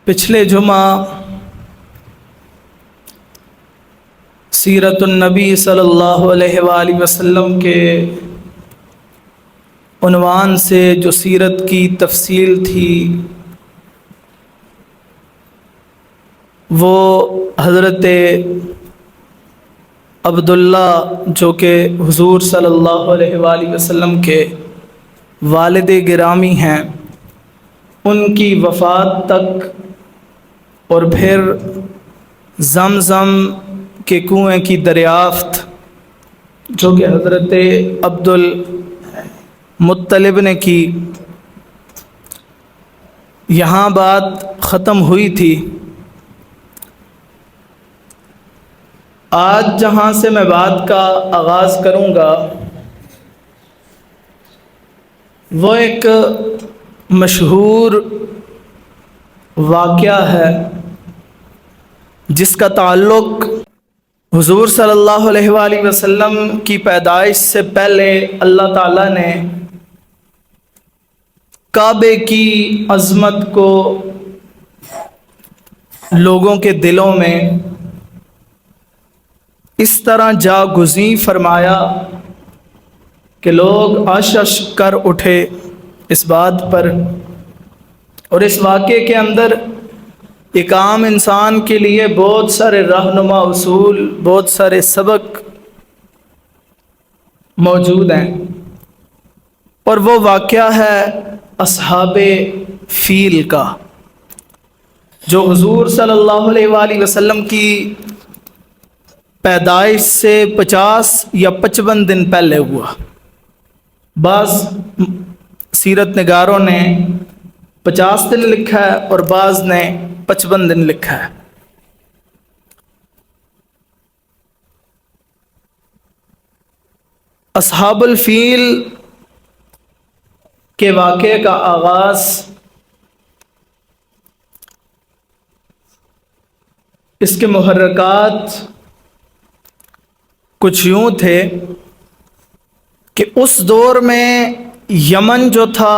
پچھلے جمعہ سیرت النبی صلی اللہ علیہ وآلہ وسلم کے عنوان سے جو سیرت کی تفصیل تھی وہ حضرت عبداللہ جو کہ حضور صلی اللہ علیہ وآلہ وسلم کے والد گرامی ہیں، ان کی وفات تک اور پھر زمزم کے کنویں کی دریافت جو کہ حضرت عبد المطلب نے کی، یہاں بات ختم ہوئی تھی۔ آج جہاں سے میں بات کا آغاز کروں گا وہ ایک مشہور واقعہ ہے جس کا تعلق حضور صلی اللہ علیہ وآلہ وسلم کی پیدائش سے پہلے اللہ تعالیٰ نے کعبے کی عظمت کو لوگوں کے دلوں میں اس طرح جاگزیں فرمایا کہ لوگ عشش کر اٹھے اس بات پر، اور اس واقعے کے اندر ایک عام انسان کے لیے بہت سارے رہنما اصول، بہت سارے سبق موجود ہیں، اور وہ واقعہ ہے اصحاب فیل کا، جو حضور صلی اللہ علیہ وآلہ وسلم کی پیدائش سے 50 یا 55 دن پہلے ہوا۔ بعض سیرت نگاروں نے 50 دن لکھا ہے اور بعض نے 55 دن لکھا ہے۔ اصحاب الفیل کے واقعے کا آغاز اس کے محرکات کچھ یوں تھے کہ اس دور میں یمن جو تھا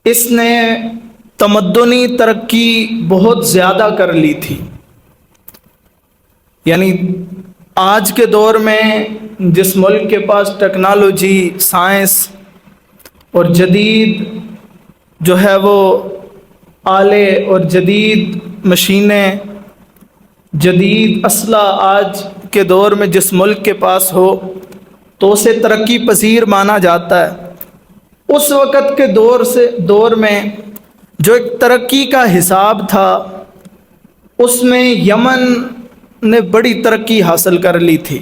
اس نے تمدنی ترقی بہت زیادہ کر لی تھی، یعنی آج کے دور میں جس ملک کے پاس ٹیکنالوجی، سائنس اور جدید جو ہے وہ آلے اور جدید مشینیں، جدید اسلحہ آج کے دور میں جس ملک کے پاس ہو تو اسے ترقی پذیر مانا جاتا ہے، اس وقت کے دور میں جو ایک ترقی کا حساب تھا اس میں یمن نے بڑی ترقی حاصل کر لی تھی،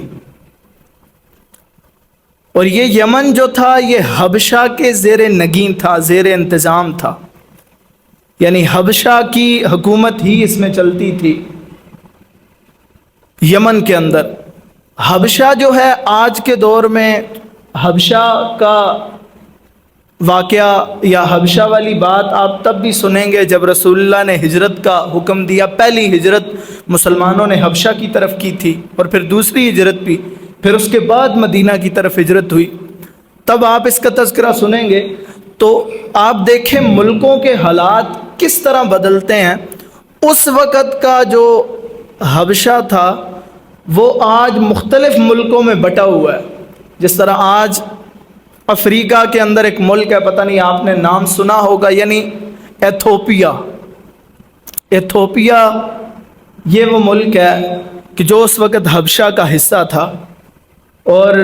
اور یہ یمن جو تھا یہ حبشہ کے زیر نگین تھا، زیر انتظام تھا، یعنی حبشہ کی حکومت ہی اس میں چلتی تھی یمن کے اندر۔ حبشہ جو ہے آج کے دور میں حبشہ کا واقعہ یا حبشہ والی بات آپ تب بھی سنیں گے جب رسول اللہ نے ہجرت کا حکم دیا۔ پہلی ہجرت مسلمانوں نے حبشہ کی طرف کی تھی اور پھر دوسری ہجرت بھی، پھر اس کے بعد مدینہ کی طرف ہجرت ہوئی، تب آپ اس کا تذکرہ سنیں گے تو آپ دیکھیں ملکوں کے حالات کس طرح بدلتے ہیں۔ اس وقت کا جو حبشہ تھا وہ آج مختلف ملکوں میں بٹا ہوا ہے، جس طرح آج افریقہ کے اندر ایک ملک ہے، پتہ نہیں آپ نے نام سنا ہوگا، یعنی ایتھوپیا۔ ایتھوپیا یہ وہ ملک ہے کہ جو اس وقت حبشہ کا حصہ تھا، اور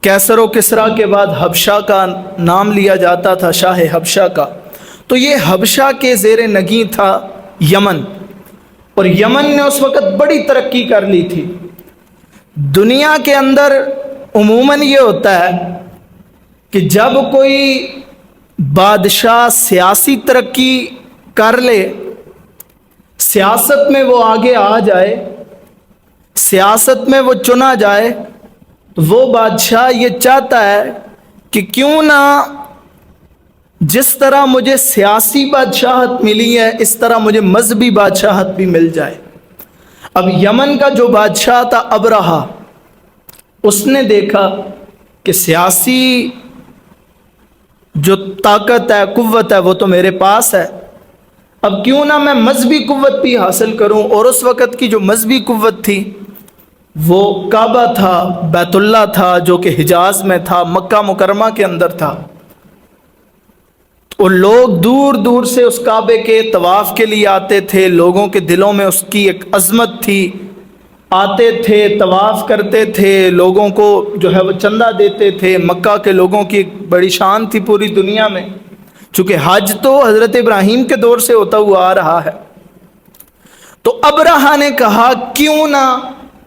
کیسر و کسریٰ کے بعد حبشہ کا نام لیا جاتا تھا، شاہ حبشہ کا۔ تو یہ حبشہ کے زیر نگیں تھا یمن، اور یمن نے اس وقت بڑی ترقی کر لی تھی۔ دنیا کے اندر عموماً یہ ہوتا ہے کہ جب کوئی بادشاہ سیاسی ترقی کر لے، سیاست میں وہ آگے آ جائے، سیاست میں وہ چنا جائے، تو وہ بادشاہ یہ چاہتا ہے کہ کیوں نہ جس طرح مجھے سیاسی بادشاہت ملی ہے اس طرح مجھے مذہبی بادشاہت بھی مل جائے۔ اب یمن کا جو بادشاہ تھا ابرہہ، اس نے دیکھا کہ سیاسی جو طاقت ہے، قوت ہے، وہ تو میرے پاس ہے، اب کیوں نہ میں مذہبی قوت بھی حاصل کروں، اور اس وقت کی جو مذہبی قوت تھی وہ کعبہ تھا، بیت اللہ تھا جو کہ حجاز میں تھا، مکہ مکرمہ کے اندر تھا، اور لوگ دور دور سے اس کعبے کے طواف کے لیے آتے تھے، لوگوں کے دلوں میں اس کی ایک عظمت تھی، آتے تھے، طواف کرتے تھے، لوگوں کو جو ہے وہ چندہ دیتے تھے۔ مکہ کے لوگوں کی ایک بڑی شان تھی پوری دنیا میں، چونکہ حج تو حضرت ابراہیم کے دور سے ہوتا ہوا آ رہا ہے۔ تو ابرہہ نے کہا کیوں نہ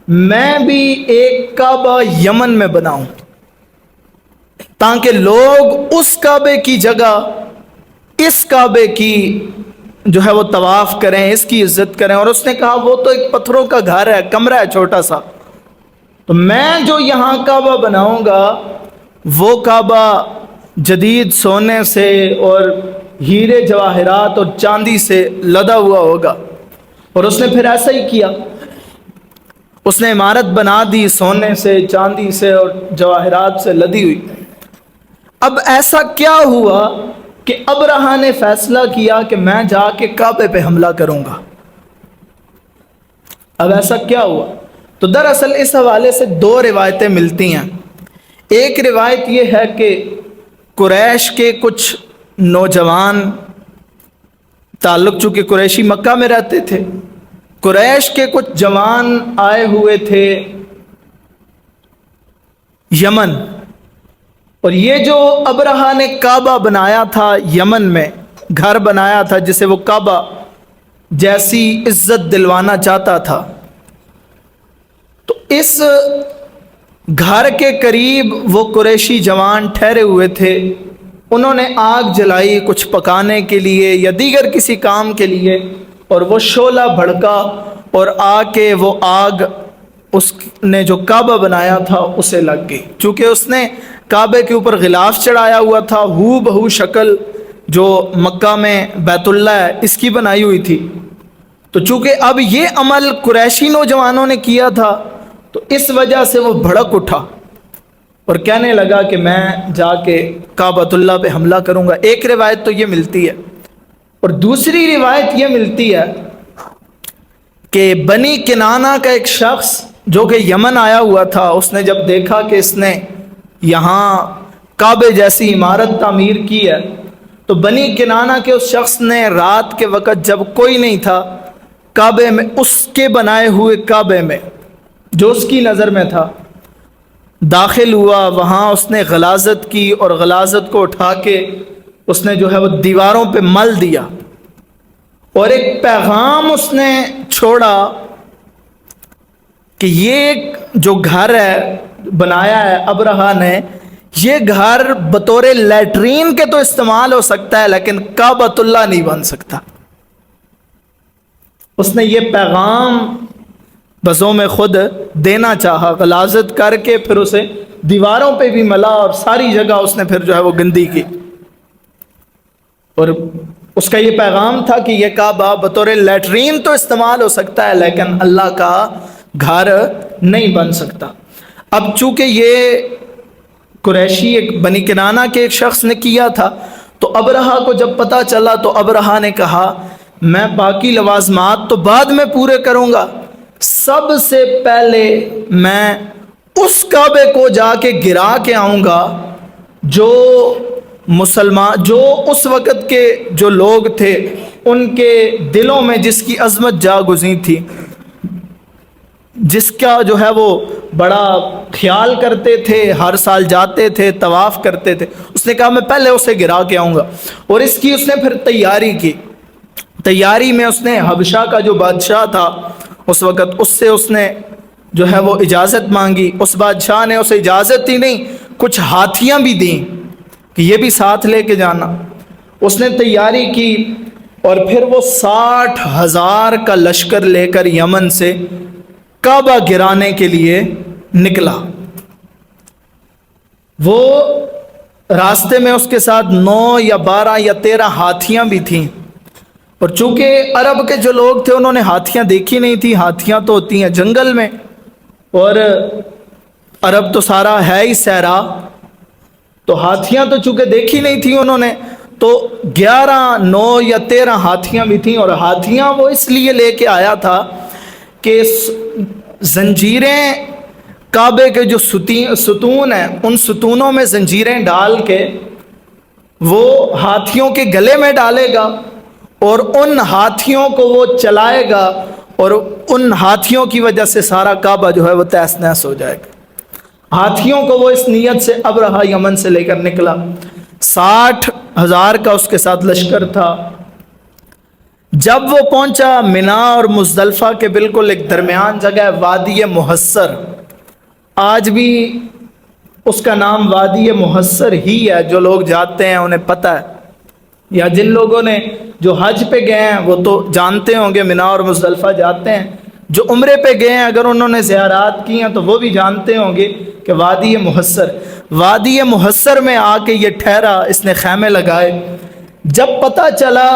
میں بھی ایک کعبہ یمن میں بناؤں، تاکہ لوگ اس کعبے کی جگہ اس کعبے کی جو ہے وہ طواف کریں، اس کی عزت کریں۔ اور اس نے کہا وہ تو ایک پتھروں کا گھر ہے، کمرہ ہے چھوٹا سا، تو میں جو یہاں کعبہ بناؤں گا وہ کعبہ جدید سونے سے اور ہیرے جواہرات اور چاندی سے لدا ہوا ہوگا۔ اور اس نے پھر ایسا ہی کیا، اس نے عمارت بنا دی سونے سے، چاندی سے اور جواہرات سے لدی ہوئی۔ اب ایسا کیا ہوا کہ ابرہہ نے فیصلہ کیا کہ میں جا کے کعبے پہ حملہ کروں گا۔ اب ایسا کیا ہوا؟ تو دراصل اس حوالے سے دو روایتیں ملتی ہیں۔ ایک روایت یہ ہے کہ قریش کے کچھ نوجوان، تعلق چونکہ قریشی مکہ میں رہتے تھے، قریش کے کچھ جوان آئے ہوئے تھے یمن، اور یہ جو ابرہہ نے کعبہ بنایا تھا یمن میں، گھر بنایا تھا جسے وہ کعبہ جیسی عزت دلوانا چاہتا تھا، تو اس گھر کے قریب وہ قریشی جوان ٹھہرے ہوئے تھے۔ انہوں نے آگ جلائی کچھ پکانے کے لیے یا دیگر کسی کام کے لیے، اور وہ شعلہ بھڑکا اور آ کے وہ آگ اس نے جو کعبہ بنایا تھا اسے لگ گئی، چونکہ اس نے کعبے کے اوپر غلاف چڑھایا ہوا تھا، ہو بہو شکل جو مکہ میں بیت اللہ ہے اس کی بنائی ہوئی تھی۔ تو چونکہ اب یہ عمل قریشی نوجوانوں نے کیا تھا تو اس وجہ سے وہ بھڑک اٹھا اور کہنے لگا کہ میں جا کے کعبۃ اللہ پہ حملہ کروں گا۔ ایک روایت تو یہ ملتی ہے، اور دوسری روایت یہ ملتی ہے کہ بنی کنانہ کا ایک شخص جو کہ یمن آیا ہوا تھا، اس نے جب دیکھا کہ اس نے یہاں کعبے جیسی عمارت تعمیر کی ہے، تو بنی کنانہ کے اس شخص نے رات کے وقت جب کوئی نہیں تھا کعبے میں، اس کے بنائے ہوئے کعبے میں جو اس کی نظر میں تھا داخل ہوا، وہاں اس نے غلاظت کی اور غلاظت کو اٹھا کے اس نے جو ہے وہ دیواروں پہ مل دیا، اور ایک پیغام اس نے چھوڑا کہ یہ جو گھر ہے بنایا ہے ابرہہ نے، یہ گھر بطور لیٹرین کے تو استعمال ہو سکتا ہے لیکن کعبۃ اللہ نہیں بن سکتا۔ اس نے یہ پیغام بزوں میں خود دینا چاہا، غلاظت کر کے پھر اسے دیواروں پہ بھی ملا اور ساری جگہ اس نے پھر جو ہے وہ گندی کی، اور اس کا یہ پیغام تھا کہ یہ کعبہ بطور لیٹرین تو استعمال ہو سکتا ہے لیکن اللہ کا گھر نہیں بن سکتا۔ اب چونکہ یہ قریشی ایک بنی کنانہ کے ایک شخص نے کیا تھا، تو ابرہہ کو جب پتہ چلا تو ابرہہ نے کہا میں باقی لوازمات تو بعد میں پورے کروں گا، سب سے پہلے میں اس کعبے کو جا کے گرا کے آؤں گا جو مسلمان، جو اس وقت کے جو لوگ تھے ان کے دلوں میں جس کی عظمت جا گزری تھی، جس کا جو ہے وہ بڑا خیال کرتے تھے، ہر سال جاتے تھے، طواف کرتے تھے۔ اس نے کہا میں پہلے اسے گرا کے آؤں گا، اور اس کی اس نے پھر تیاری کی۔ تیاری میں اس نے حبشہ کا جو بادشاہ تھا اس وقت، اس سے اس نے جو ہے وہ اجازت مانگی۔ اس بادشاہ نے اسے اجازت ہی نہیں، کچھ ہاتھیاں بھی دیں کہ یہ بھی ساتھ لے کے جانا۔ اس نے تیاری کی اور پھر وہ 60,000 کا لشکر لے کر یمن سے کعبہ گرانے کے لیے نکلا۔ وہ راستے میں اس کے ساتھ 9 یا 12 یا 13 ہاتھیاں بھی تھیں، اور چونکہ عرب کے جو لوگ تھے انہوں نے ہاتھیاں دیکھی نہیں تھی، ہاتھیاں تو ہوتی ہیں جنگل میں، اور عرب تو سارا ہے ہی صحرا، تو ہاتھیاں تو چونکہ دیکھی نہیں تھی انہوں نے، تو 11 9 یا 13 ہاتھیاں بھی تھیں، اور ہاتھیاں وہ اس لیے لے کے آیا تھا کہ زنجیریں کعبے کے جو ستون ہیں ان ستونوں میں زنجیریں ڈال کے وہ ہاتھیوں کے گلے میں ڈالے گا اور ان ہاتھیوں کو وہ چلائے گا، اور ان ہاتھیوں کی وجہ سے سارا کعبہ جو ہے وہ تہس نہس ہو جائے گا۔ ہاتھیوں کو وہ اس نیت سے ابرہہ یمن سے لے کر نکلا، 60,000 کا اس کے ساتھ لشکر تھا۔ جب وہ پہنچا منا اور مزدلفہ کے بالکل ایک درمیان جگہ ہے وادی محصر، آج بھی اس کا نام وادی محصر ہی ہے، جو لوگ جاتے ہیں انہیں پتہ ہے، یا جن لوگوں نے جو حج پہ گئے ہیں وہ تو جانتے ہوں گے، منا اور مزدلفہ جاتے ہیں، جو عمرے پہ گئے ہیں اگر انہوں نے زیارات کی ہیں تو وہ بھی جانتے ہوں گے کہ وادی محصر میں آ کے یہ ٹھہرا، اس نے خیمے لگائے۔ جب پتہ چلا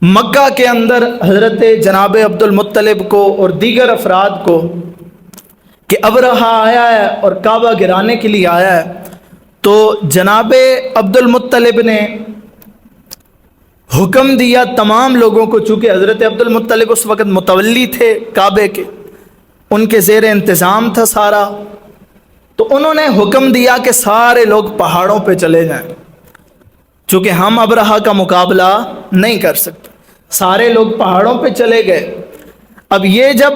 مکہ کے اندر حضرت جناب عبد المطلب کو اور دیگر افراد کو کہ ابرہہ آیا ہے اور کعبہ گرانے کے لیے آیا ہے، تو جناب عبد المطلب نے حکم دیا تمام لوگوں کو، چونکہ حضرت عبد المطلب اس وقت متولی تھے کعبے کے، ان کے زیر انتظام تھا سارا، تو انہوں نے حکم دیا کہ سارے لوگ پہاڑوں پہ چلے جائیں، چونکہ ہم ابرہہ کا مقابلہ نہیں کر سکتے۔ سارے لوگ پہاڑوں پہ چلے گئے۔ اب یہ جب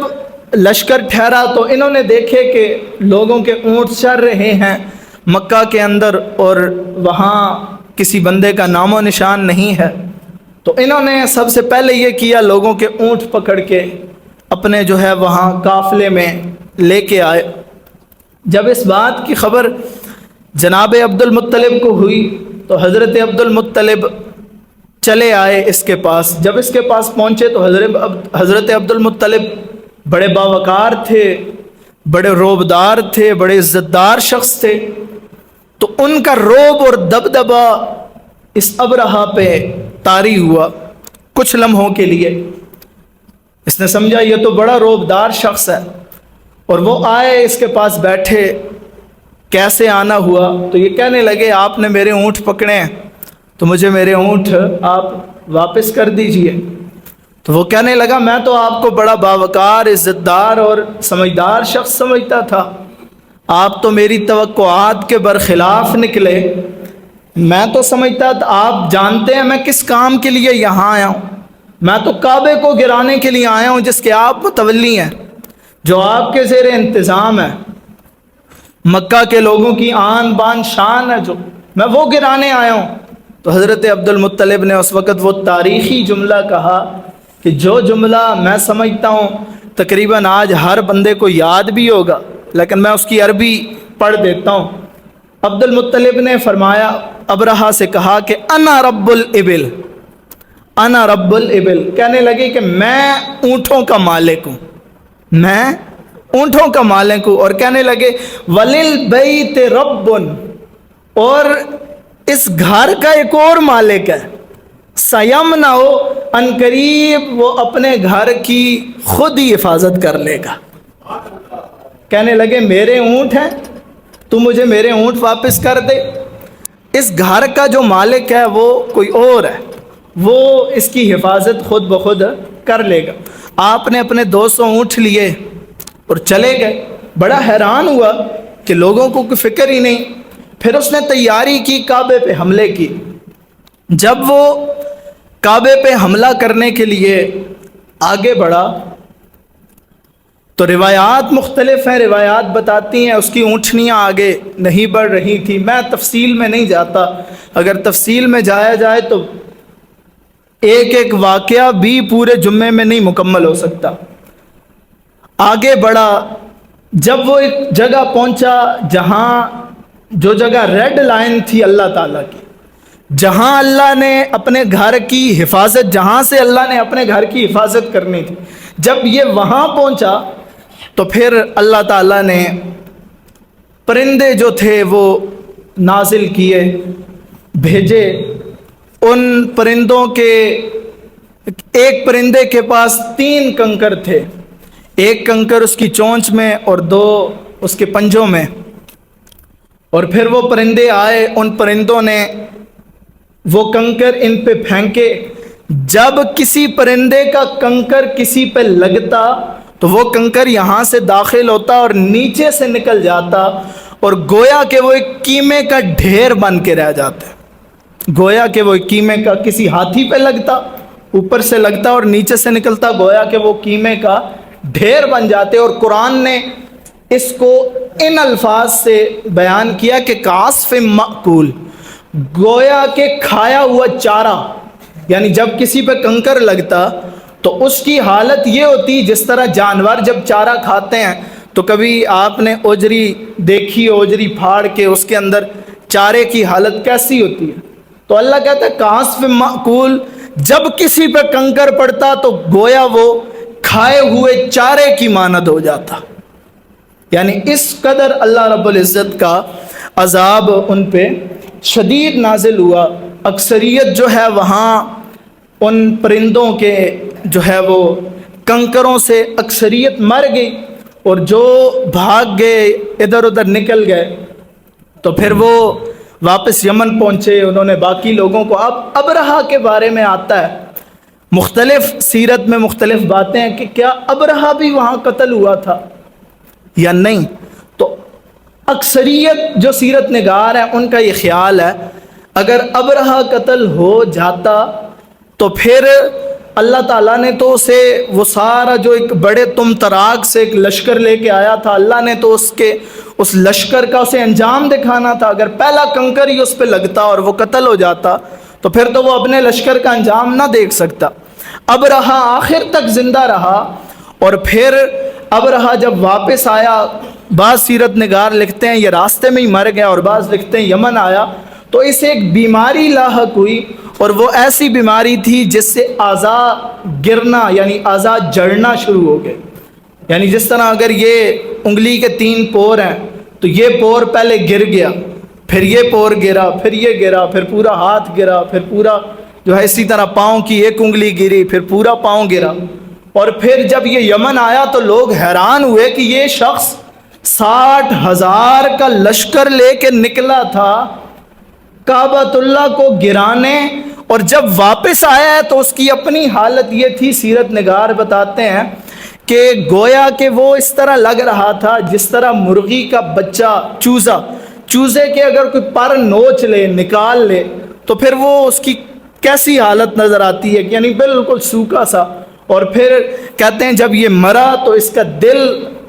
لشکر ٹھہرا تو انہوں نے دیکھے کہ لوگوں کے اونٹ چر رہے ہیں مکہ کے اندر اور وہاں کسی بندے کا نام و نشان نہیں ہے، تو انہوں نے سب سے پہلے یہ کیا، لوگوں کے اونٹ پکڑ کے اپنے جو ہے وہاں قافلے میں لے کے آئے۔ جب اس بات کی خبر جناب عبد المطلب کو ہوئی تو حضرت عبد المطلب چلے آئے اس کے پاس۔ جب اس کے پاس پہنچے تو حضرت عبد المطلب بڑے باوقار تھے، بڑے روبدار تھے، بڑے عزت دار شخص تھے، تو ان کا روب اور دبدبہ اس ابرہہ پہ طاری ہوا کچھ لمحوں کے لیے۔ اس نے سمجھا یہ تو بڑا روبدار شخص ہے، اور وہ آئے اس کے پاس بیٹھے۔ کیسے آنا ہوا؟ تو یہ کہنے لگے آپ نے میرے اونٹ پکڑے ہیں تو مجھے میرے اونٹ آپ واپس کر دیجئے۔ تو وہ کہنے لگا میں تو آپ کو بڑا باوقار، عزت دار اور سمجھدار شخص سمجھتا تھا، آپ تو میری توقعات کے برخلاف نکلے۔ میں تو سمجھتا تھا، آپ جانتے ہیں میں کس کام کے لیے یہاں آیا ہوں، میں تو کعبے کو گرانے کے لیے آیا ہوں جس کے آپ متولی ہیں، جو آپ کے زیر انتظام ہے، مکہ کے لوگوں کی آن بان شان ہے، جو میں وہ گرانے آیا ہوں۔ تو حضرت عبد المطلب نے اس وقت وہ تاریخی جملہ کہا کہ جو جملہ میں سمجھتا ہوں تقریباً آج ہر بندے کو یاد بھی ہوگا، لیکن میں اس کی عربی پڑھ دیتا ہوں۔ عبد المطلب نے فرمایا، ابرہہ سے کہا کہ انا رب الابل، انا رب الابل، کہنے لگے کہ میں اونٹوں کا مالک ہوں، میں اونٹوں کا مالک ہوں، اور کہنے لگے وللبیت رب، اور اس گھر کا ایک اور مالک ہے، سیمنع، ان قریب وہ اپنے گھر کی خود ہی حفاظت کر لے گا۔ کہنے لگے میرے اونٹ ہیں، تو مجھے میرے اونٹ واپس کر دے، اس گھر کا جو مالک ہے وہ کوئی اور ہے، وہ اس کی حفاظت خود بخود کر لے گا۔ آپ نے اپنے 200 اونٹ لیے اور چلے گئے۔ بڑا حیران ہوا کہ لوگوں کو کوئی فکر ہی نہیں۔ پھر اس نے تیاری کی، کعبے پہ حملے کی۔ جب وہ کعبے پہ حملہ کرنے کے لیے آگے بڑھا تو روایات مختلف ہیں، روایات بتاتی ہیں اس کی اونٹنیاں آگے نہیں بڑھ رہی تھی۔ میں تفصیل میں نہیں جاتا، اگر تفصیل میں جایا جائے تو ایک ایک واقعہ بھی پورے جمعے میں نہیں مکمل ہو سکتا۔ آگے بڑھا، جب وہ ایک جگہ پہنچا جہاں جو جگہ ریڈ لائن تھی اللہ تعالیٰ کی، جہاں اللہ نے اپنے گھر کی حفاظت، جہاں سے اللہ نے اپنے گھر کی حفاظت کرنی تھی، جب یہ وہاں پہنچا تو پھر اللہ تعالیٰ نے پرندے جو تھے وہ نازل کیے، بھیجے۔ ان پرندوں کے ایک پرندے کے پاس 3 کنکر تھے، ایک کنکر اس کی چونچ میں اور 2 اس کے پنجوں میں، اور پھر وہ پرندے آئے، ان پرندوں نے وہ کنکر ان پہ پھینکے، جب کسی پرندے کا کنکر کسی پہ لگتا تو وہ کنکر یہاں سے داخل ہوتا اور نیچے سے نکل جاتا، اور گویا کہ وہ ایک کیمے کا ڈھیر بن کے رہ جاتے، گویا کہ وہ ایک کیمے کا کسی ہاتھی پہ لگتا، اوپر سے لگتا اور نیچے سے نکلتا، گویا کہ وہ کیمے کا ڈھیر بن جاتے۔ اور قرآن نے اس کو ان الفاظ سے بیان کیا کہ کعصف مأکول، گویا کہ کھایا ہوا چارہ، یعنی جب کسی پہ کنکر لگتا تو اس کی حالت یہ ہوتی جس طرح جانور جب چارہ کھاتے ہیں تو کبھی آپ نے اوجری دیکھی، اوجری پھاڑ کے اس کے اندر چارے کی حالت کیسی ہوتی ہے، تو اللہ کہتا ہے کعصف مأکول، جب کسی پہ کنکر پڑتا تو گویا وہ کھائے ہوئے چارے کی مانند ہو جاتا، یعنی اس قدر اللہ رب العزت کا عذاب ان پہ شدید نازل ہوا۔ اکثریت جو ہے وہاں ان پرندوں کے جو ہے وہ کنکروں سے اکثریت مر گئی، اور جو بھاگ گئے ادھر ادھر نکل گئے تو پھر وہ واپس یمن پہنچے، انہوں نے باقی لوگوں کو، اب ابرہہ کے بارے میں آتا ہے، مختلف سیرت میں مختلف باتیں ہیں کہ کیا ابرہہ بھی وہاں قتل ہوا تھا یا نہیں، تو اکثریت جو سیرت نگار ہیں ان کا یہ خیال ہے اگر ابرہہ قتل ہو جاتا تو پھر اللہ تعالیٰ نے تو اسے وہ سارا جو ایک بڑے تم تراک سے ایک لشکر لے کے آیا تھا، اللہ نے تو اس لشکر کا اسے انجام دکھانا تھا۔ اگر پہلا کنکر ہی اس پہ لگتا اور وہ قتل ہو جاتا تو پھر تو وہ اپنے لشکر کا انجام نہ دیکھ سکتا۔ ابرہہ آخر تک زندہ رہا، اور پھر ابرہہ جب واپس آیا، بعض سیرت نگار لکھتے ہیں یہ راستے میں ہی مر گیا، اور بعض لکھتے ہیں یمن آیا تو اسے ایک بیماری لاحق ہوئی، اور وہ ایسی بیماری تھی جس سے اعضاء گرنا یعنی اعضاء جڑنا شروع ہو گئے، یعنی جس طرح اگر یہ انگلی کے 3 پور ہیں تو یہ پور پہلے گر گیا، پھر یہ پور گرا، پھر یہ گرا، پھر پورا ہاتھ گرا، پھر پورا جو ہے اسی طرح پاؤں کی ایک انگلی گری، پھر پورا پاؤں گرا۔ اور پھر جب یہ یمن آیا تو لوگ حیران ہوئے کہ یہ شخص 60,000 کا لشکر لے کے نکلا تھا کعبۃ اللہ کو گرانے، اور جب واپس آیا ہے تو اس کی اپنی حالت یہ تھی، سیرت نگار بتاتے ہیں کہ گویا کہ وہ اس طرح لگ رہا تھا جس طرح مرغی کا بچہ چوزے کے اگر کوئی پر نوچ لے نکال لے تو پھر وہ اس کی کیسی حالت نظر آتی ہے، یعنی بالکل سوکھا سا۔ اور پھر کہتے ہیں جب یہ مرا تو اس کا دل،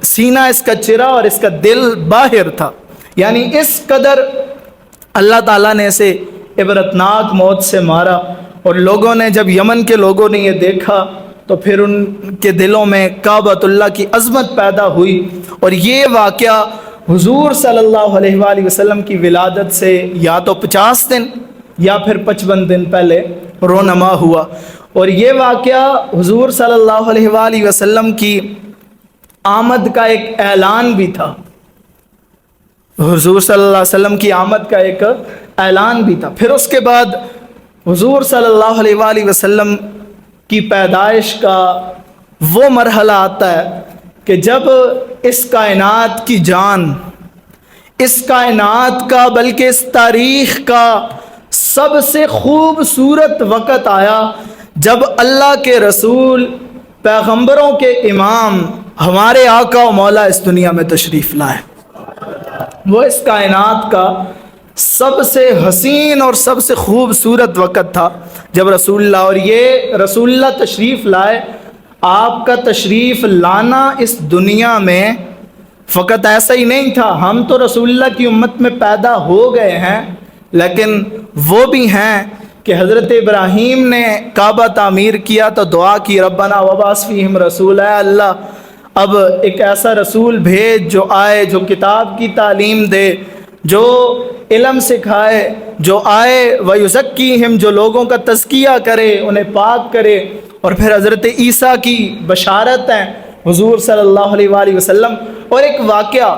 سینہ اس کا چرا اور اس کا دل باہر تھا، یعنی اس قدر اللہ تعالیٰ نے اسے عبرتناک موت سے مارا۔ اور لوگوں نے، جب یمن کے لوگوں نے یہ دیکھا تو پھر ان کے دلوں میں کعبۃ اللہ کی عظمت پیدا ہوئی، اور یہ واقعہ حضور صلی اللہ علیہ وآلہ وسلم کی ولادت سے یا تو 50 دن یا پھر 55 دن پہلے رونما ہوا، اور یہ واقعہ حضور صلی اللہ علیہ وآلہ وسلم کی آمد کا ایک اعلان بھی تھا، حضور صلی اللہ علیہ وسلم کی آمد کا ایک اعلان بھی تھا۔ پھر اس کے بعد حضور صلی اللہ علیہ وآلہ وسلم کی پیدائش کا وہ مرحلہ آتا ہے کہ جب اس کائنات کی جان، اس کائنات کا بلکہ اس تاریخ کا سب سے خوبصورت وقت آیا جب اللہ کے رسول، پیغمبروں کے امام، ہمارے آقا و مولا اس دنیا میں تشریف لائے۔ وہ اس کائنات کا سب سے حسین اور سب سے خوبصورت وقت تھا جب رسول اللہ، اور یہ رسول اللہ تشریف لائے، آپ کا تشریف لانا اس دنیا میں فقط ایسا ہی نہیں تھا، ہم تو رسول اللہ کی امت میں پیدا ہو گئے ہیں، لیکن وہ بھی ہیں کہ حضرت ابراہیم نے کعبہ تعمیر کیا تو دعا کی، ربنا وبعث فیہم رسولا، اے اللہ اب ایک ایسا رسول بھیج جو آئے، جو کتاب کی تعلیم دے، جو علم سکھائے، جو آئے ویزکیہم، جو لوگوں کا تزکیہ کرے، انہیں پاک کرے۔ اور پھر حضرت عیسیٰ کی بشارت ہے حضور صلی اللہ علیہ وآلہ وسلم، اور ایک واقعہ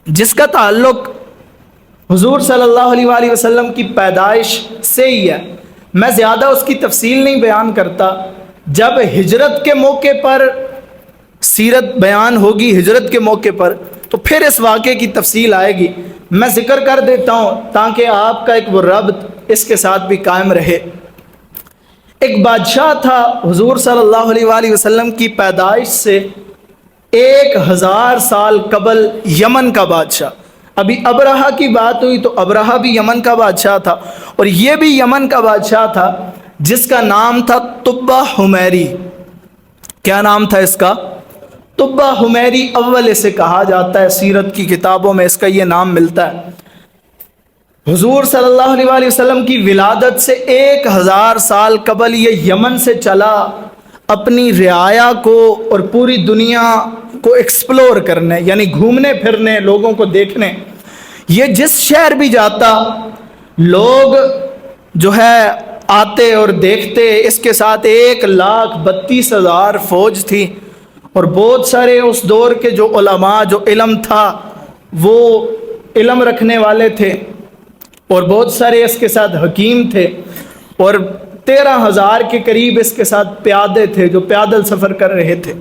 جس کا تعلق حضور صلی اللہ علیہ وآلہ وسلم کی پیدائش سے ہی ہے، میں زیادہ اس کی تفصیل نہیں بیان کرتا، جب ہجرت کے موقع پر سیرت بیان ہوگی، ہجرت کے موقع پر تو پھر اس واقعے کی تفصیل آئے گی، میں ذکر کر دیتا ہوں تاکہ آپ کا ایک وہ ربط اس کے ساتھ بھی قائم رہے۔ ایک بادشاہ تھا حضور صلی اللہ علیہ وآلہ وسلم کی پیدائش سے 1000 سال قبل یمن کا بادشاہ۔ ابھی ابرہہ کی بات ہوئی تو ابرہہ بھی یمن کا بادشاہ تھا، اور یہ بھی یمن کا بادشاہ تھا جس کا نام تھا تبہ حمیری۔ کیا نام تھا اس کا؟ تبہ حمیری اول اسے کہا جاتا ہے، سیرت کی کتابوں میں اس کا یہ نام ملتا ہے۔ حضور صلی اللہ علیہ وآلہ وسلم کی ولادت سے 1000 سال قبل یہ یمن سے چلا اپنی رعایا کو اور پوری دنیا کو ایکسپلور کرنے، یعنی گھومنے پھرنے، لوگوں کو دیکھنے۔ یہ جس شہر بھی جاتا لوگ جو ہے آتے اور دیکھتے۔ اس کے ساتھ 1,32,000 فوج تھی، اور بہت سارے اس دور کے جو علماء، جو علم تھا وہ علم رکھنے والے تھے، اور بہت سارے اس کے ساتھ حکیم تھے، اور 13,000 کے قریب اس کے ساتھ پیادے تھے جو پیادل سفر کر رہے تھے۔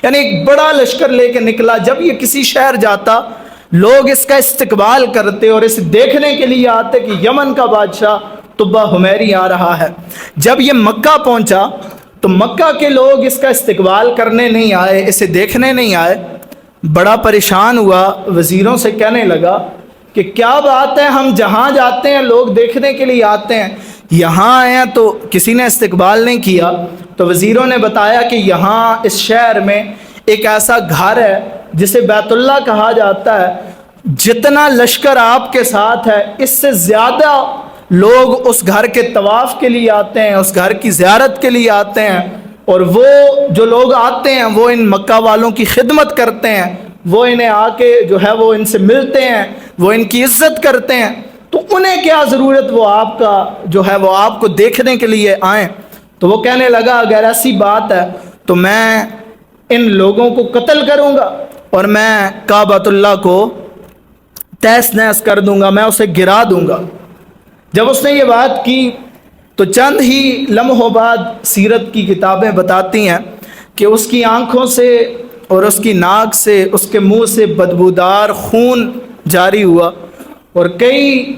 یعنی ایک بڑا لشکر لے کے نکلا۔ جب یہ کسی شہر جاتا لوگ اس کا استقبال کرتے اور اسے دیکھنے کے لیے آتے کہ یمن کا بادشاہ تبہ حمیری آ رہا ہے۔ جب یہ مکہ پہنچا تو مکہ کے لوگ اس کا استقبال کرنے نہیں آئے، اسے دیکھنے نہیں آئے۔ بڑا پریشان ہوا، وزیروں سے کہنے لگا کہ کیا بات ہے، ہم جہاں جاتے ہیں لوگ دیکھنے کے لیے آتے ہیں، یہاں آئے ہیں تو کسی نے استقبال نہیں کیا۔ تو وزیروں نے بتایا کہ یہاں اس شہر میں ایک ایسا گھر ہے جسے بیت اللہ کہا جاتا ہے، جتنا لشکر آپ کے ساتھ ہے اس سے زیادہ لوگ اس گھر کے طواف کے لیے آتے ہیں، اس گھر کی زیارت کے لیے آتے ہیں، اور وہ جو لوگ آتے ہیں وہ ان مکہ والوں کی خدمت کرتے ہیں، وہ انہیں آ کے جو ہے وہ ان سے ملتے ہیں، وہ ان کی عزت کرتے ہیں، تو انہیں کیا ضرورت وہ آپ کا جو ہے وہ آپ کو دیکھنے کے لیے آئیں۔ تو وہ کہنے لگا اگر ایسی بات ہے تو میں ان لوگوں کو قتل کروں گا اور میں کعبۃ اللہ کو تہس نہس کر دوں گا، میں اسے گرا دوں گا۔ جب اس نے یہ بات کی تو چند ہی لمحوں بعد سیرت کی کتابیں بتاتی ہیں کہ اس کی آنکھوں سے اور اس کی ناک سے، اس کے منہ سے بدبودار خون جاری ہوا، اور کئی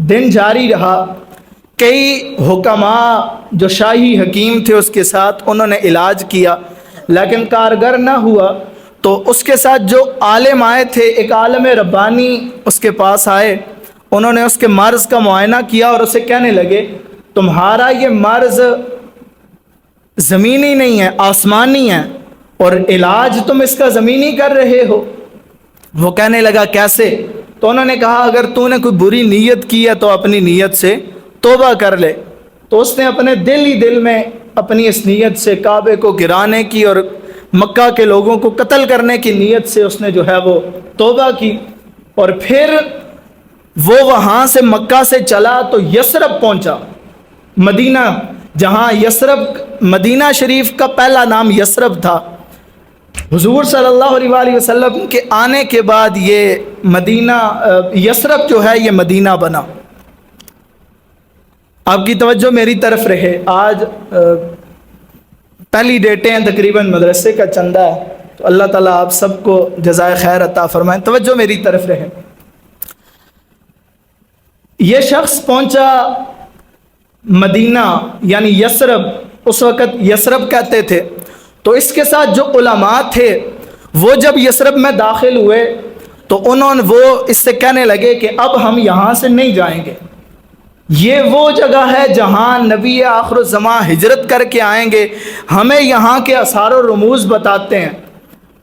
دن جاری رہا۔ کئی حکماء جو شاہی حکیم تھے اس کے ساتھ انہوں نے علاج کیا، لیکن کارگر نہ ہوا۔ تو اس کے ساتھ جو عالم آئے تھے، ایک عالم ربانی اس کے پاس آئے، انہوں نے اس کے مرض کا معائنہ کیا اور اسے کہنے لگے تمہارا یہ مرض زمینی نہیں ہے، آسمانی ہے، اور علاج تم اس کا زمینی کر رہے ہو۔ وہ کہنے لگا کیسے؟ تو انہوں نے کہا اگر تو نے کوئی بری نیت کی ہے تو اپنی نیت سے توبہ کر لے۔ تو اس نے اپنے دل ہی دل میں اپنی اس نیت سے کعبے کو گرانے کی اور مکہ کے لوگوں کو قتل کرنے کی نیت سے اس نے جو ہے وہ توبہ کی، اور پھر وہ وہاں سے مکہ سے چلا تو یثرب پہنچا، مدینہ، جہاں یثرب، مدینہ شریف کا پہلا نام یثرب تھا۔ حضور صلی اللہ علیہ وآلہ وسلم کے آنے کے بعد یہ مدینہ، یثرب جو ہے یہ مدینہ بنا۔ آپ کی توجہ میری طرف رہے۔ آج پہلی ڈیٹیں ہیں تقریباً، مدرسے کا چندہ ہے، تو اللہ تعالیٰ آپ سب کو جزائے خیر عطا فرمائیں۔ توجہ میری طرف رہے۔ یہ شخص پہنچا مدینہ یعنی یثرب، اس وقت یثرب کہتے تھے۔ تو اس کے ساتھ جو علماء تھے وہ جب یثرب میں داخل ہوئے تو وہ اس سے کہنے لگے کہ اب ہم یہاں سے نہیں جائیں گے، یہ وہ جگہ ہے جہاں نبی آخر الزمان ہجرت کر کے آئیں گے، ہمیں یہاں کے آثار و رموز بتاتے ہیں۔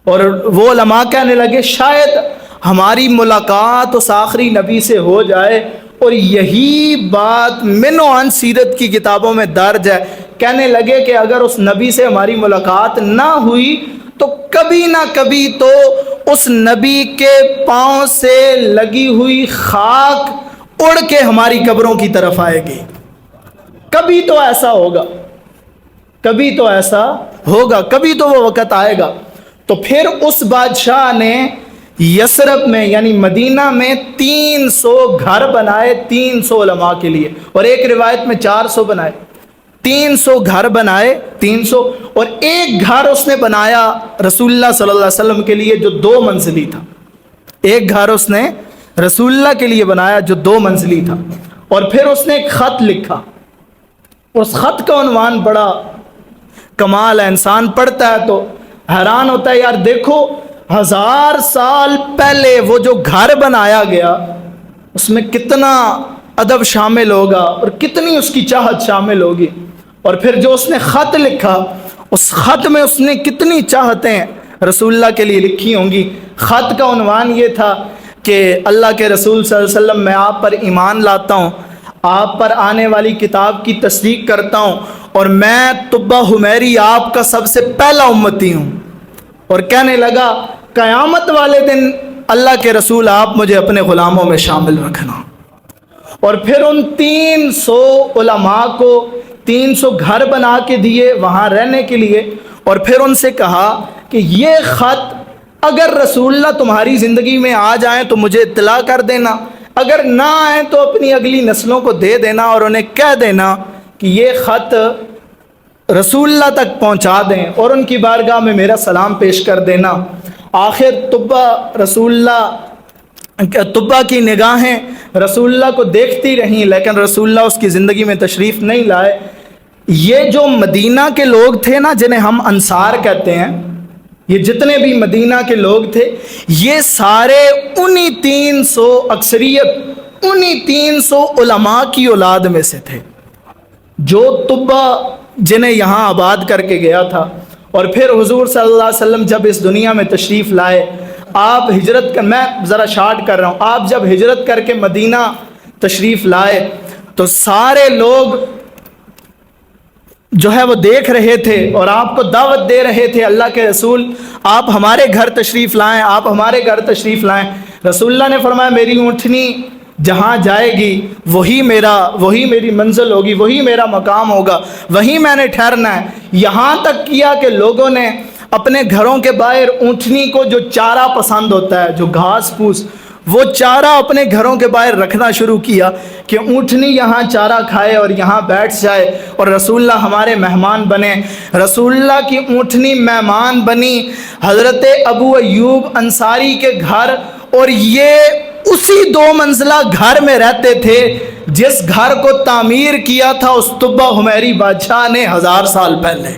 اور وہ علماء کہنے لگے شاید ہماری ملاقات اس آخری نبی سے ہو جائے، اور یہی بات من و عن سیرت کی کتابوں میں درج ہے۔ کہنے لگے کہ اگر اس نبی سے ہماری ملاقات نہ ہوئی تو کبھی نہ کبھی تو اس نبی کے پاؤں سے لگی ہوئی خاک اڑ کے ہماری قبروں کی طرف آئے گی، کبھی تو ایسا ہوگا، کبھی تو ایسا ہوگا، کبھی تو وہ وقت آئے گا۔ تو پھر اس بادشاہ نے یثرب میں یعنی مدینہ میں 300 گھر بنائے 300 علماء کے لیے، اور ایک روایت میں 400 بنائے، 300 گھر بنائے 300، اور ایک گھر اس نے بنایا رسول اللہ صلی اللہ علیہ وسلم کے لیے جو 2 منزلی تھا۔ ایک گھر اس نے رسول اللہ کے لیے بنایا جو 2 منزلی تھا، اور پھر اس نے ایک خط لکھا. اس خط کا عنوان بڑا کمال ہے. انسان پڑھتا ہے تو حیران ہوتا ہے، یار دیکھو 1000 سال پہلے وہ جو گھر بنایا گیا اس میں کتنا ادب شامل ہوگا اور کتنی اس کی چاہت شامل ہوگی. اور پھر جو اس نے خط لکھا، اس خط میں اس نے کتنی چاہتیں رسول اللہ کے لیے لکھی ہوں گی. خط کا عنوان یہ تھا کہ اللہ کے رسول صلی اللہ علیہ وسلم، میں آپ پر ایمان لاتا ہوں، آپ پر آنے والی کتاب کی تصدیق کرتا ہوں، اور میں طبہ حمیری آپ کا سب سے پہلا امتی ہوں. اور کہنے لگا قیامت والے دن اللہ کے رسول آپ مجھے اپنے غلاموں میں شامل رکھنا. اور پھر ان 300 علماء کو 300 گھر بنا کے دیے وہاں رہنے کے لیے، اور پھر ان سے کہا کہ یہ خط اگر رسول اللہ تمہاری زندگی میں آ جائیں تو مجھے اطلاع کر دینا، اگر نہ آئیں تو اپنی اگلی نسلوں کو دے دینا اور انہیں کہہ دینا کہ یہ خط رسول اللہ تک پہنچا دیں اور ان کی بارگاہ میں میرا سلام پیش کر دینا. آخر طبہ کی نگاہیں رسول اللہ کو دیکھتی رہیں، لیکن رسول اللہ اس کی زندگی میں تشریف نہیں لائے. یہ جو مدینہ کے لوگ تھے نا، جنہیں ہم انصار کہتے ہیں، یہ جتنے بھی مدینہ کے لوگ تھے، یہ سارے انہی 300 اکثریت انہی 300 علماء کی اولاد میں سے تھے جو طبہ جنہیں یہاں آباد کر کے گیا تھا. اور پھر حضور صلی اللہ علیہ وسلم جب اس دنیا میں تشریف لائے، آپ ہجرت کر، میں ذرا شارٹ کر رہا ہوں، آپ جب ہجرت کر کے مدینہ تشریف لائے تو سارے لوگ جو ہے وہ دیکھ رہے تھے اور آپ کو دعوت دے رہے تھے، اللہ کے رسول آپ ہمارے گھر تشریف لائیں، آپ ہمارے گھر تشریف لائیں. رسول اللہ نے فرمایا میری اونٹنی جہاں جائے گی وہی میری منزل ہوگی، وہی میرا مقام ہوگا، وہیں میں نے ٹھہرنا ہے. یہاں تک کیا کہ لوگوں نے اپنے گھروں کے باہر اونٹنی کو جو چارہ پسند ہوتا ہے، جو گھاس پھوس، وہ چارہ اپنے گھروں کے باہر رکھنا شروع کیا کہ اونٹنی یہاں چارہ کھائے اور یہاں بیٹھ جائے اور رسول اللہ ہمارے مہمان بنے. رسول اللہ کی اونٹنی مہمان بنی حضرت ابو ایوب انصاری کے گھر، اور یہ اسی 2 منزلہ گھر میں رہتے تھے جس گھر کو تعمیر کیا تھا اس طبہ حمیری بادشاہ نے 1000 سال پہلے.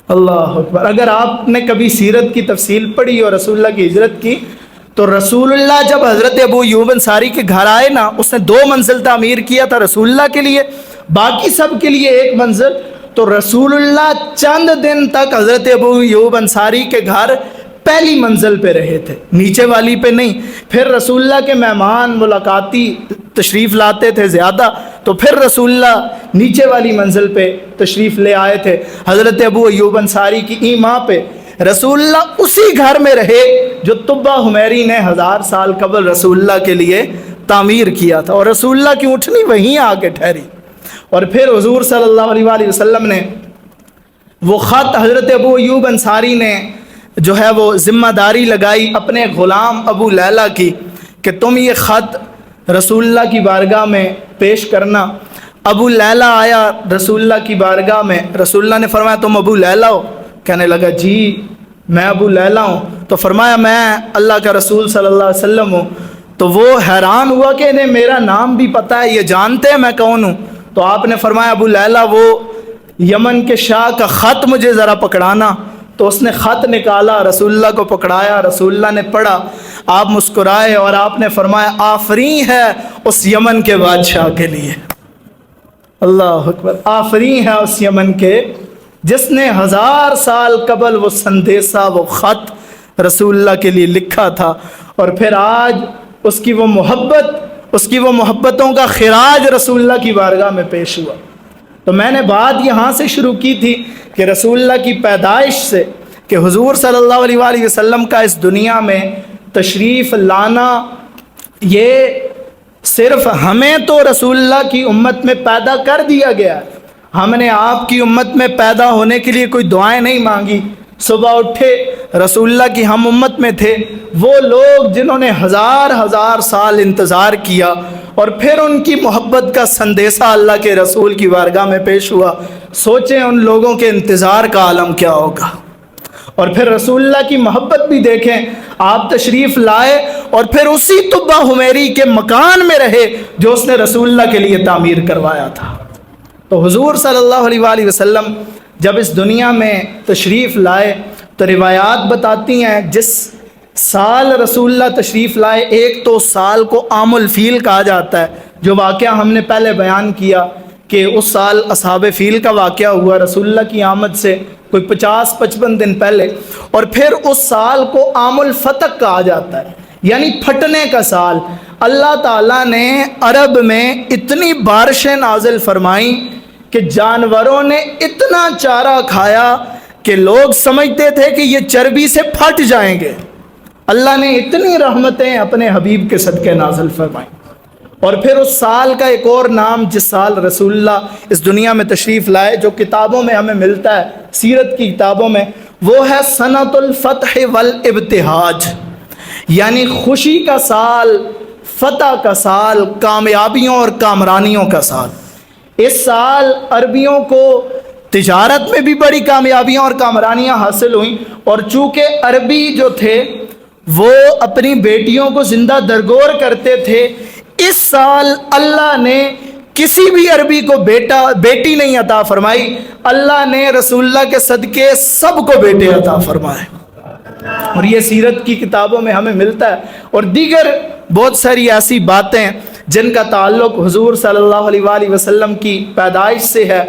اللہ اکبر. اگر آپ نے کبھی سیرت کی تفصیل پڑھی اور رسول اللہ کی ہجرت کی تو رسول اللہ جب حضرت ابو ایوب انصاری کے گھر آئے نا، اس نے 2 منزل تعمیر کیا تھا رسول اللہ کے لیے، باقی سب کے لیے 1 منزل. تو رسول اللہ چند دن تک حضرت ابو ایوب انصاری کے گھر پہلی منزل پہ رہے تھے، نیچے والی پہ نہیں. پھر رسول اللہ کے مہمان ملاقاتی تشریف لاتے تھے زیادہ، تو پھر رسول اللہ نیچے والی منزل پہ تشریف لے آئے تھے حضرت ابو ایوب انصاری کی ایما پہ. رسول اللہ اسی گھر میں رہے جو طبہ حمیری نے 1000 سال قبل رسول اللہ کے لیے تعمیر کیا تھا، اور رسول اللہ کی اونٹنی وہیں آ کے ٹھہری. اور پھر حضور صلی اللہ علیہ وآلہ وسلم نے وہ خط حضرت ابو ایوب انصاری نے جو ہے وہ ذمہ داری لگائی اپنے غلام ابو لیلہ کی کہ تم یہ خط رسول اللہ کی بارگاہ میں پیش کرنا. ابو لیلہ آیا رسول اللہ کی بارگاہ میں، رسول اللہ نے فرمایا تم ابو لیلہ ہو؟ کہنے لگا جی میں ابو لیلہ ہوں. تو فرمایا میں اللہ کا رسول صلی اللہ علیہ وسلم ہوں. تو وہ حیران ہوا کہ انہیں میرا نام بھی پتہ ہے، یہ جانتے ہیں میں کون ہوں. تو آپ نے فرمایا ابو لیلہ وہ یمن کے شاہ کا خط مجھے ذرا پکڑانا. تو اس نے خط نکالا، رسول اللہ کو پکڑایا، رسول اللہ نے پڑھا، آپ مسکرائے اور آپ نے فرمایا آفرین ہے اس یمن کے بادشاہ کے لیے. اللہ اکبر. آفرین ہے اس یمن کے جس نے 1000 سال قبل وہ سندیسہ، وہ خط رسول اللہ کے لیے لکھا تھا. اور پھر آج اس کی وہ محبت، اس کی وہ محبتوں کا خراج رسول اللہ کی بارگاہ میں پیش ہوا. تو میں نے بات یہاں سے شروع کی تھی کہ رسول اللہ کی پیدائش سے، کہ حضور صلی اللہ علیہ وآلہ وسلم کا اس دنیا میں تشریف لانا، یہ صرف ہمیں تو رسول اللہ کی امت میں پیدا کر دیا گیا. ہم نے آپ کی امت میں پیدا ہونے کے لیے کوئی دعائیں نہیں مانگی. صبح اٹھے رسول اللہ کی ہم امت میں تھے وہ لوگ جنہوں نے 1000 سال انتظار کیا، اور پھر ان کی محبت کا سندیسہ اللہ کے رسول کی بارگاہ میں پیش ہوا. سوچیں ان لوگوں کے انتظار کا عالم کیا ہوگا. اور پھر رسول اللہ کی محبت بھی دیکھیں، آپ تشریف لائے اور پھر اسی طبہ حمیری کے مکان میں رہے جو اس نے رسول اللہ کے لیے تعمیر کروایا تھا۔ تو حضور صلی اللہ علیہ وآلہ وسلم جب اس دنیا میں تشریف لائے تو روایات بتاتی ہیں جس سال رسول اللہ تشریف لائے، ایک تو سال کو عام الفیل کہا جاتا ہے، جو واقعہ ہم نے پہلے بیان کیا کہ اس سال اصحاب فیل کا واقعہ ہوا رسول اللہ کی آمد سے کوئی 50-55 دن پہلے، اور پھر اس سال کو عام الفتق کہا جاتا ہے، یعنی پھٹنے کا سال۔ اللہ تعالیٰ نے عرب میں اتنی بارشیں نازل فرمائیں کہ جانوروں نے اتنا چارہ کھایا کہ لوگ سمجھتے تھے کہ یہ چربی سے پھٹ جائیں گے۔ اللہ نے اتنی رحمتیں اپنے حبیب کے صدقے نازل فرمائیں۔ اور پھر اس سال کا ایک اور نام جس سال رسول اللہ اس دنیا میں تشریف لائے، جو کتابوں میں ہمیں ملتا ہے، سیرت کی کتابوں میں، وہ ہے سنۃ الفتح والابتہاج، یعنی خوشی کا سال، فتح کا سال، کامیابیوں اور کامرانیوں کا سال۔ اس سال عربیوں کو تجارت میں بھی بڑی کامیابیاں اور کامرانیاں حاصل ہوئیں، اور چونکہ عربی جو تھے وہ اپنی بیٹیوں کو زندہ درگور کرتے تھے، اس سال اللہ نے کسی بھی عربی کو بیٹی نہیں عطا فرمائی، اللہ نے رسول اللہ کے صدقے سب کو بیٹے عطا فرمائے، اور یہ سیرت کی کتابوں میں ہمیں ملتا ہے۔ اور دیگر بہت ساری ایسی باتیں جن کا تعلق حضور صلی اللہ علیہ وآلہ وسلم کی پیدائش سے ہے۔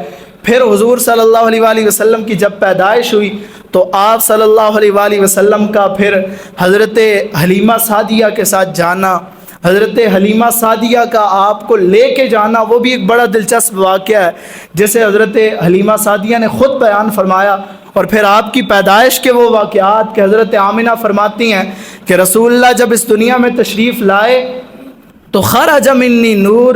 پھر حضور صلی اللہ علیہ وآلہ وسلم کی جب پیدائش ہوئی تو آپ صلی اللہ علیہ وآلہ وسلم کا پھر حضرت حلیمہ سعدیہ کے ساتھ جانا، حضرت حلیمہ سعدیہ کا آپ کو لے کے جانا، وہ بھی ایک بڑا دلچسپ واقعہ ہے جسے حضرت حلیمہ سعدیہ نے خود بیان فرمایا۔ اور پھر آپ کی پیدائش کے وہ واقعات کہ حضرت آمنہ فرماتی ہیں کہ رسول اللہ جب اس دنیا میں تشریف لائے تو خرج منی نور،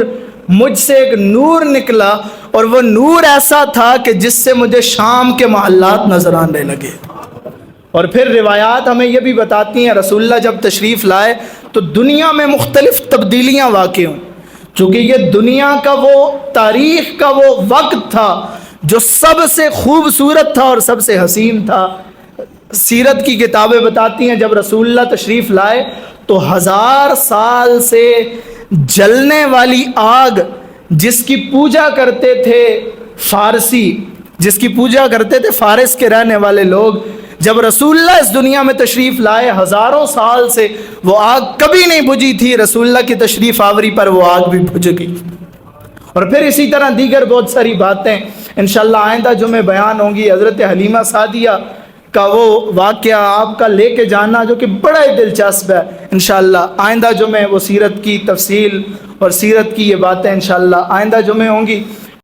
مجھ سے ایک نور نکلا، اور وہ نور ایسا تھا کہ جس سے مجھے شام کے محلات نظر آنے لگے۔ اور پھر روایات ہمیں یہ بھی بتاتی ہیں رسول اللہ جب تشریف لائے تو دنیا میں مختلف تبدیلیاں واقع ہوں، چونکہ یہ دنیا کا وہ تاریخ کا وہ وقت تھا جو سب سے خوبصورت تھا اور سب سے حسین تھا۔ سیرت کی کتابیں بتاتی ہیں جب رسول اللہ تشریف لائے تو 1000 سال سے جلنے والی آگ جس کی پوجا کرتے تھے فارسی، جس کی پوجا کرتے تھے فارس کے رہنے والے لوگ، جب رسول اللہ اس دنیا میں تشریف لائے ہزاروں سال سے وہ آگ کبھی نہیں بجھی تھی، رسول اللہ کی تشریف آوری پر وہ آگ بھی بجھ گئی۔ اور پھر اسی طرح دیگر بہت ساری باتیں انشاءاللہ آئندہ جمعے بیان ہوں گی۔ حضرت حلیمہ سعدیہ کا وہ واقعہ آپ کا لے کے جانا جو کہ بڑا ہی دلچسپ ہے، انشاءاللہ آئندہ جمعے وہ سیرت کی تفصیل اور سیرت کی یہ باتیں انشاءاللہ آئندہ جمعے ہوں گی۔